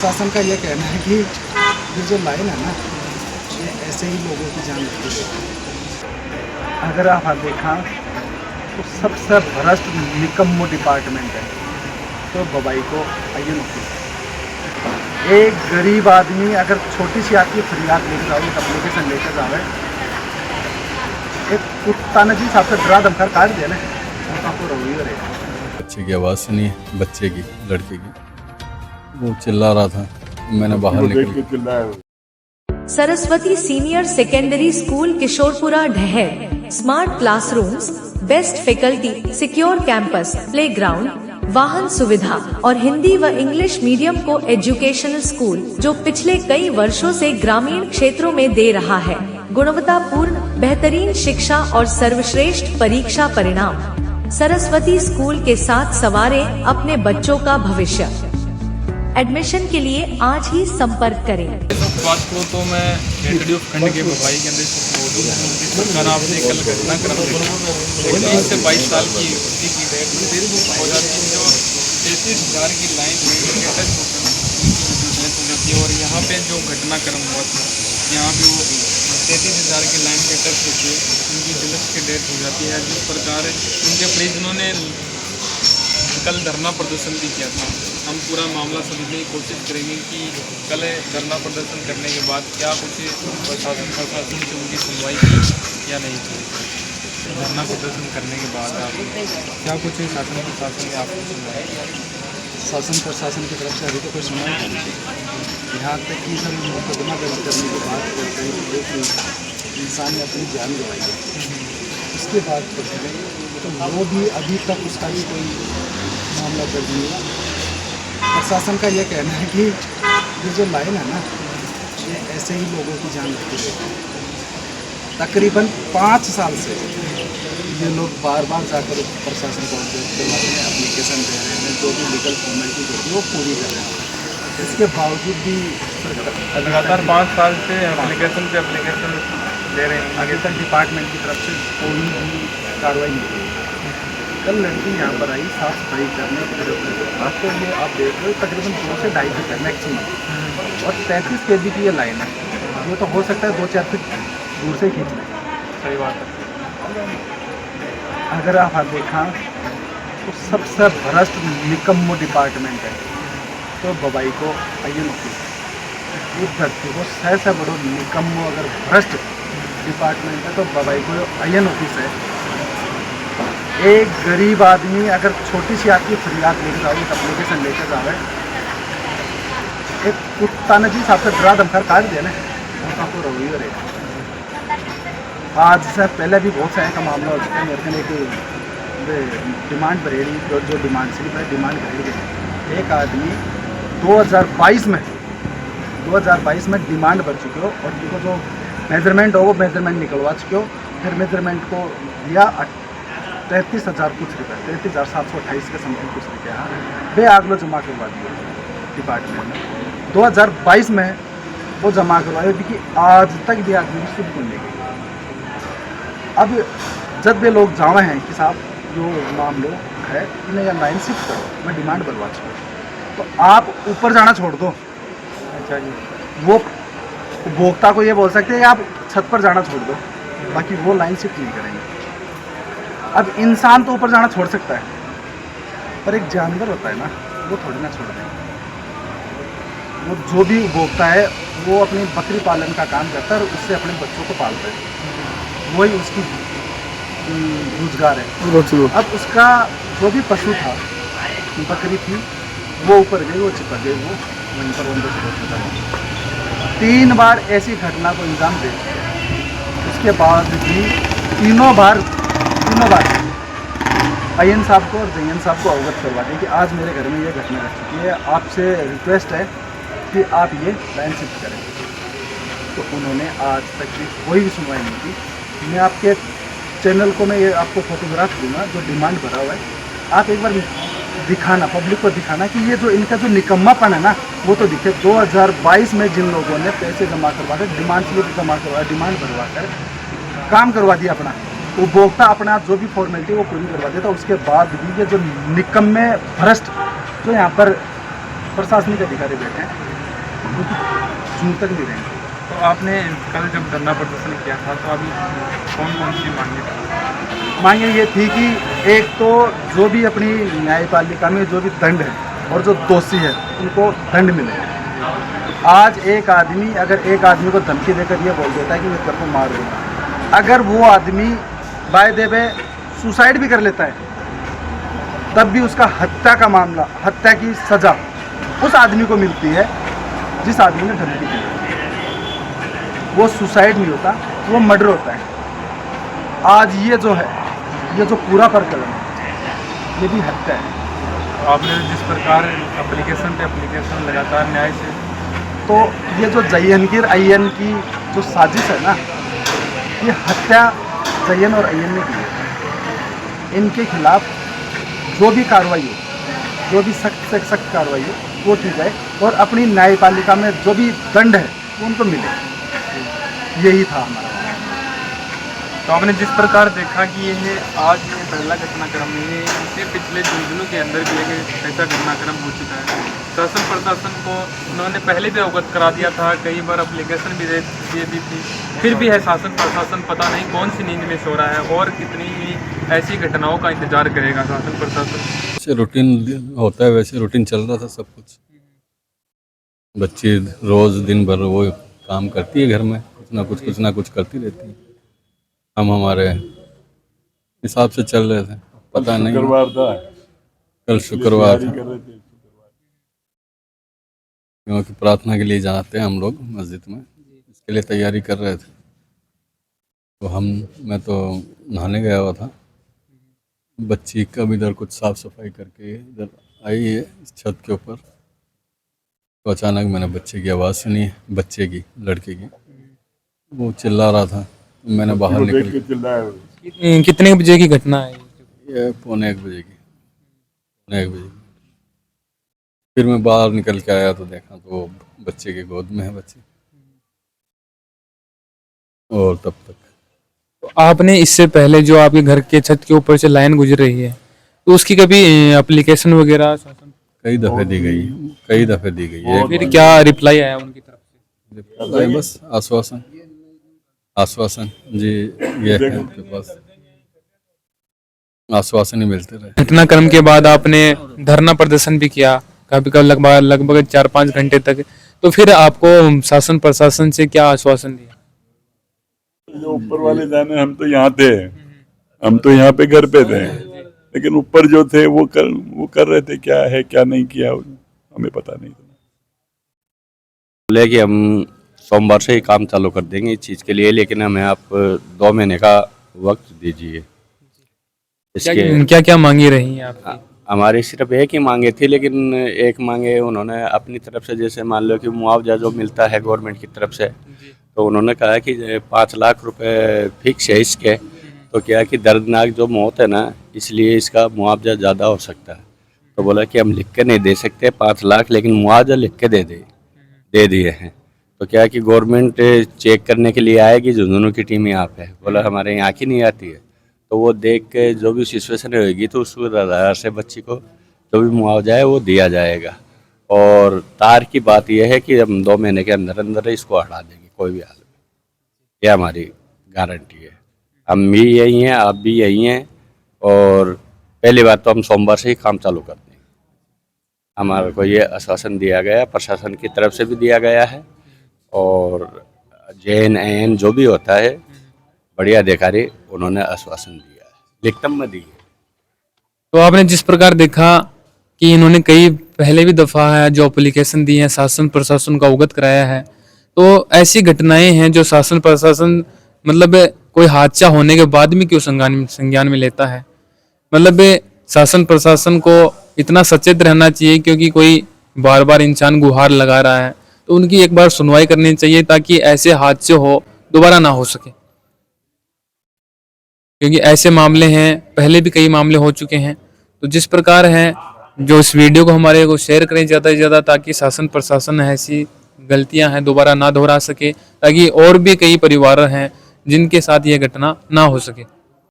शासन का ये कहना है कि ये जो लाइन है ना, ये ऐसे ही लोगों की जान लेती है। अगर आप देखा तो सबसे भ्रष्ट निकम्मो डिपार्टमेंट है तो बबाई को आइए नौकरी। एक गरीब आदमी अगर छोटी सी आपकी फरियाद लेकर जाओ, एक एप्लीकेशन लेकर जाओ, एक कुत्ता ने जी साहब से डरा धमकार काट दिया ना, आपको रवैया रहेगा। बच्चे की आवाज़ सुनी है, बच्चे की, लड़के की, वो चिल्ला रहा था, मैंने बाहर निकल। Saraswati senior secondary school Kishorpura ढहर, smart classrooms, best faculty, secure campus, playground, वाहन सुविधा और हिंदी व इंग्लिश मीडियम को एजुकेशनल स्कूल जो पिछले कई वर्षों से ग्रामीण क्षेत्रों में दे रहा है गुणवत्तापूर्ण बेहतरीन शिक्षा और सर्वश्रेष्ठ परीक्षा परिणाम। सरस्वती स्कूल के साथ संवारे अपने बच्चों का भविष्य। एडमिशन के लिए आज ही संपर्क करें। बात करो तो मैं भेटड़ी उपखंड के बबाई के अंदर मौजूद हूँ। सरकार आपने कल घटनाक्रम देखा, 19 से 22 साल की युवती की डेथ हो जाती है और 33,000 की लाइन में टच हो जाती है। और यहाँ पे जो घटनाक्रम हुआ था, यहाँ पे वो 33,000 की लाइन के टच होकर उनकी जुलस की डेथ हो जाती है। जिस प्रकार उनके परिजनों ने कल धरना प्रदर्शन भी किया था, हम पूरा मामला समझने की कोशिश करेंगे कि कल धरना प्रदर्शन करने के बाद क्या कुछ प्रशासन से उनकी सुनवाई की या नहीं की। धरना प्रदर्शन करने के बाद आप क्या कुछ शासन प्रशासन ने आपको सुनवाई किया? शासन प्रशासन की तरफ से अभी तो कोई सुनवाई नहीं है। यहाँ तक कि हम मुकदमा दर्ज करने की बात करते हैं कि एक इंसान ने अपनी जान गंवाई है, उसके बाद तो वो भी अभी तक उसका भी कोई मामला दर्ज नहीं हुआ। प्रशासन का ये कहना है कि ये जो लाइन है ना, ये ऐसे ही लोगों की जान लेती है। तकरीबन 5 साल से ये लोग बार बार जाकर प्रशासन को एप्लीकेशन दे रहे हैं, जो भी लीगल फॉर्मेलिटी होती है वो पूरी कर रहे हैं। इसके बावजूद भी लगातार 5 साल से एप्लीकेशन पे एप्लीकेशन दे रहे हैं, आगे तक डिपार्टमेंट की तरफ से कोई भी कार्रवाई नहीं हुई। कल लड़की यहाँ पर आई साफ सफाई करने की तरफ से, आपको ये आप देख रहे हो तकरीबन 2 से 2.5 फीट है मैक्सिमम, और 33 kg की ये लाइन है। वो तो हो सकता है 2-4 फीट दूर से खींच लें। सही बात है। अगर आप देखा तो सबसे भ्रष्ट निकम्मो डिपार्टमेंट है तो बबाई को आइए नौकरी। इस धरती को से बड़ो निकम्मो अगर भ्रष्ट डिपार्टमेंट है तो बबाई को आइए नौकरी है। एक गरीब आदमी अगर छोटी सी आपकी फरियाद लेकर जाओ, एक एप्लीकेशन लेकर जाओ, एक कुत्ता ने जी साहब से डरा धमकार काट दिया ना, आपको रवैया रहेगा। आज से पहले भी बहुत सारे का मामला हो चुका है। मेरे को एक डिमांड भरेड़ी जो डिमांड स्लिप है, डिमांड भरेड़ी गई। एक आदमी 2022 में डिमांड भर चुके हो और उनको जो मेजरमेंट हो वो मेजरमेंट निकलवा चुके हो। फिर मेजरमेंट को दिया 33,000 कुछ रुपये, 33,728 के समथिंग कुछ रुपये वे आगलो जमा करवा दिए डिपार्टमेंट में। 2022 में वो जमा करवाए, क्योंकि आज तक भी आदमी की सुध नहीं गई। अब जब वे लोग जावे हैं कि साहब जो मामलो है इन्हें या लाइन शिफ्ट करो, मैं डिमांड बनवा चुका, तो आप ऊपर जाना छोड़ दो। अच्छा जी। वो उपभोक्ता को ये बोल सकते हैं कि आप छत पर जाना छोड़ दो, बाकी वो लाइन शिफ्ट नहीं करेंगे। अब इंसान तो ऊपर जाना छोड़ सकता है, पर एक जानवर होता है ना, वो थोड़ी ना छोड़ देंगे। वो जो भी उपभोक्ता है वो अपनी बकरी पालन का काम करता है और उससे अपने बच्चों को पालता है, वही उसकी रोजगार है। अब उसका जो भी पशु था, बकरी थी, वो ऊपर गई, वो चिपक गई, वो वहीं पर वंदे से होता। 3 बार ऐसी घटना को अंजाम दे चुके। उसके बाद भी तीनों बार अयन साहब को और जयन साहब को अवगत करवा दें कि आज मेरे घर में ये घटना घट चुकी है, आपसे रिक्वेस्ट है कि आप ये लाइन शिफ्ट करें। तो उन्होंने आज तक भी कोई भी सुनवाई नहीं की। मैं आपके चैनल को मैं ये आपको फोटोग्राफ दूंगा जो डिमांड भरा हुआ है, आप एक बार दिखाना, पब्लिक को दिखाना कि ये जो इनका जो निकम्मापन है ना वो तो दिखे। 2022 में जिन लोगों ने पैसे जमा करवा कर, डिमांड स्लिप जमा करवा, डिमांड भरवा कर काम करवा दिया अपना, उपभोक्ता अपना जो भी फॉर्मेलिटी वो पूरी करवा देता, उसके बाद भी ये जो निकम्मे भ्रष्ट जो यहाँ पर प्रशासनिक अधिकारी बैठे हैं जून तक भी रहेंगे। तो आपने कल जब धरना प्रदर्शन किया था तो अभी कौन कौन सी मांगे थी? मांगे ये थी कि एक तो जो भी अपनी न्यायपालिका में जो भी दंड है और जो दोषी है उनको दंड मिले। आज एक आदमी अगर एक आदमी को धमकी देकर ये बोल देता है कि मैं तेरे को मार दूंगा, अगर वो आदमी बाय द वे सुसाइड भी कर लेता है तब भी उसका हत्या का मामला, हत्या की सज़ा उस आदमी को मिलती है जिस आदमी ने धमकी दी। वो सुसाइड नहीं होता, वो मर्डर होता है। आज ये जो है, ये जो पूरा प्रकरण है, ये भी हत्या है। आपने जिस प्रकार एप्लीकेशन पे एप्लीकेशन लगातार न्याय से, तो ये जो जयन अय्यन की जो साजिश है ना, ये हत्या जयन और अय्यन ने की है। इनके खिलाफ जो भी कार्रवाई हो, जो भी सख्त से सख्त कार्रवाई हो वो की जाए और अपनी न्यायपालिका में जो भी दंड है वो उनको मिले। यही था हमारा। तो आपने जिस प्रकार देखा कि ये आज ये पहला घटनाक्रम है, ये इससे पिछले 2 दिनों के अंदर भी एक ऐसा घटनाक्रम हो चुका है। शासन प्रशासन को उन्होंने पहले भी अवगत करा दिया था, कई बार एप्लीकेशन भी दे दी थी, फिर भी है शासन प्रशासन पता नहीं कौन सी नींद में सो रहा है और कितनी ही ऐसी घटनाओं का इंतजार करेगा शासन प्रशासन। जैसे रूटीन होता है वैसे रूटीन चल रहा था सब कुछ। बच्चे रोज़ दिन भर वो काम करती है घर में, कुछ ना कुछ करती रहती है। हम हमारे हिसाब से चल रहे थे, पता नहीं शुक्रवार था, कल शुक्रवार था, कर रहे थे। क्योंकि प्रार्थना के लिए जाते हैं हम लोग मस्जिद में, इसके लिए तैयारी कर रहे थे। तो मैं तो नहाने गया हुआ था, बच्ची कब इधर कुछ साफ सफाई करके इधर आई है छत के ऊपर, तो अचानक मैंने बच्चे की आवाज़ सुनी, बच्चे की, लड़के की, वो चिल्ला रहा था। मैंने बाहर निकल के चिल्लाया। कितने बजे की घटना है? ये पौने 1 बजे की। फिर मैं बाहर निकल के आया तो देखा तो वो बच्चे के गोद में है बच्चे, और तब तक तो आपने इससे पहले जो आपके घर के छत के ऊपर से लाइन गुजर रही है, तो उसकी कभी एप्लीकेशन वगैरह शासन कई दफ़े दी गई है। फिर क्या रिप्लाई आया उनकी तरफ से? बस आश्वासन जी, ये है उनके पास, आश्वासन ही मिलते रहे। घटनाक्रम के बाद आपने धरना प्रदर्शन भी किया कभी कभी लगभग 4-5 घंटे तक, तो फिर आपको शासन प्रशासन से क्या आश्वासन दिया? जो ऊपर वाले जाने, हम तो यहाँ थे, हम तो यहाँ पे घर पे थे, लेकिन ऊपर जो थे वो कर रहे थे, क्या है क्या नहीं किया हमें पता नहीं था। बोले कि हम सोमवार से ही काम चालू कर देंगे इस चीज़ के लिए, लेकिन हमें आप 2 महीने का वक्त दीजिए। इसके क्या क्या मांगी रही हैं आपकी? हमारी सिर्फ एक ही मांगे थी, लेकिन एक मांगे उन्होंने अपनी तरफ से, जैसे मान लो कि मुआवजा जो मिलता है गवर्नमेंट की तरफ से, तो उन्होंने कहा कि 5 लाख रुपए फिक्स है इसके, तो क्या कि दर्दनाक जो मौत है ना, इसलिए इसका मुआवजा ज़्यादा हो सकता है। तो बोला कि हम लिख के नहीं दे सकते 5 लाख, लेकिन मुआवजा लिख के दे दिए हैं। तो क्या कि गवर्नमेंट चेक करने के लिए आएगी, झुंझुनू की टीम यहाँ पे, बोला हमारे यहाँ की नहीं आती है, तो वो देख के जो भी सिचुएशन होगी तो उस आधार से बच्ची को जो भी मुआवजा है वो दिया जाएगा। और तार की बात यह है कि हम 2 महीने के अंदर अंदर इसको हटा देंगे कोई भी हाल में, ये हमारी गारंटी है। हम भी यही हैं, आप भी यही हैं, और पहली बात तो हम सोमवार से ही काम चालू कर देंगे। हमारे को ये आश्वासन दिया गया, प्रशासन की तरफ से भी दिया गया है, और JNAN जो भी होता है बड़े अधिकारी, उन्होंने आश्वासन दिया है, लिखित में दी है। तो आपने जिस प्रकार देखा कि इन्होंने कई पहले भी दफ़ा है जो एप्लीकेशन दी है, शासन प्रशासन को अवगत कराया है, तो ऐसी घटनाएं हैं जो शासन प्रशासन मतलब कोई हादसा होने के बाद भी क्यों संज्ञान में लेता है? मतलब शासन प्रशासन को इतना सचेत रहना चाहिए, क्योंकि कोई बार बार इंसान गुहार लगा रहा है तो उनकी एक बार सुनवाई करनी चाहिए, ताकि ऐसे हादसे दोबारा ना हो सके। क्योंकि ऐसे मामले हैं, पहले भी कई मामले हो चुके हैं। तो जिस प्रकार है, जो इस वीडियो को हमारे को शेयर करें ज़्यादा से ज़्यादा, ताकि शासन प्रशासन ऐसी गलतियां हैं दोबारा ना दोहरा सके, ताकि और भी कई परिवार हैं जिनके साथ ये घटना ना हो सके।